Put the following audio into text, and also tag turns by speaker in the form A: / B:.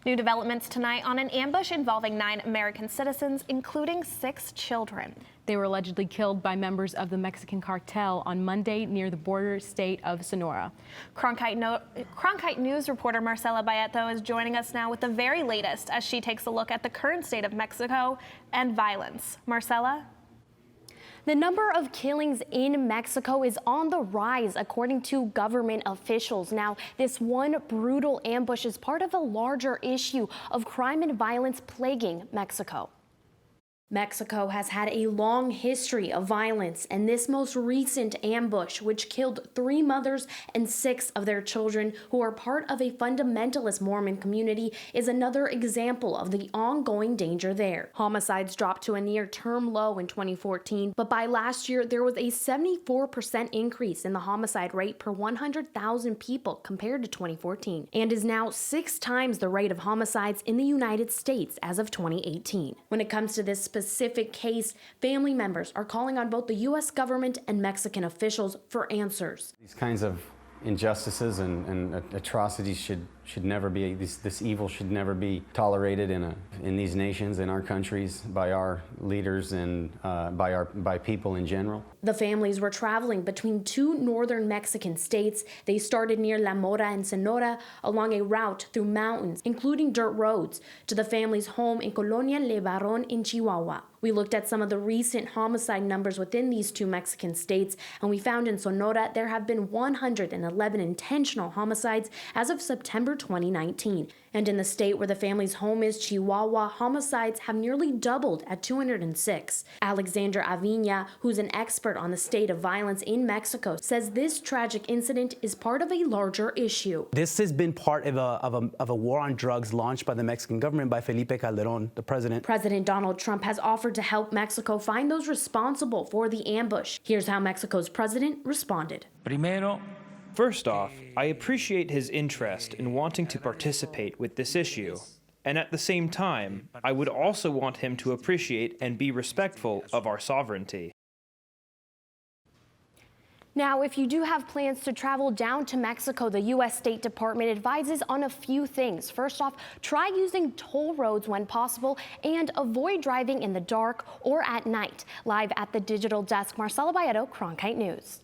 A: New developments tonight on an ambush involving 9 American citizens, including 6 children.
B: They were allegedly killed by members of the Mexican cartel on Monday near the border state of Sonora.
A: Cronkite News reporter Marcela Bayeto is joining us now with the very latest as she takes a look at the current state of Mexico and violence. Marcela?
C: The number of killings in Mexico is on the rise, according to government officials. Now, this one brutal ambush is part of a larger issue of crime and violence plaguing Mexico. Mexico has had a long history of violence, and this most recent ambush, which killed 3 mothers and 6 of their children who are part of a fundamentalist Mormon community, is another example of the ongoing danger there. Homicides dropped to a near-term low in 2014, but by last year, there was a 74% increase in the homicide rate per 100,000 people compared to 2014, and is now 6 times the rate of homicides in the United States as of 2018. When it comes to this specific case, family members are calling on both the U.S. government and Mexican officials for answers.
D: These kinds of injustices and atrocities should never be, this evil should never be tolerated in these nations, in our countries, by our leaders and by people in general.
C: The families were traveling between 2 northern Mexican states. They started near La Mora and Sonora along a route through mountains, including dirt roads, to the family's home in Colonia Le Barron in Chihuahua. We looked at some of the recent homicide numbers within these 2 Mexican states, and we found in Sonora there have been 111 intentional homicides as of September 2019. And in the state where the family's home is, Chihuahua, homicides have nearly doubled at 206. Alexandra Avina, who's an expert on the state of violence in Mexico, says this tragic incident is part of a larger issue.
E: This has been part of a war on drugs launched by the Mexican government by Felipe Calderón, the president.
C: President Donald Trump has offered to help Mexico find those responsible for the ambush. Here's how Mexico's president responded.
F: First off, I appreciate his interest in wanting to participate with this issue. And at the same time, I would also want him to appreciate and be respectful of our sovereignty.
C: Now, if you do have plans to travel down to Mexico, the U.S. State Department advises on a few things. First off, try using toll roads when possible and avoid driving in the dark or at night. Live at the digital desk, Marcela Bayeto, Cronkite News.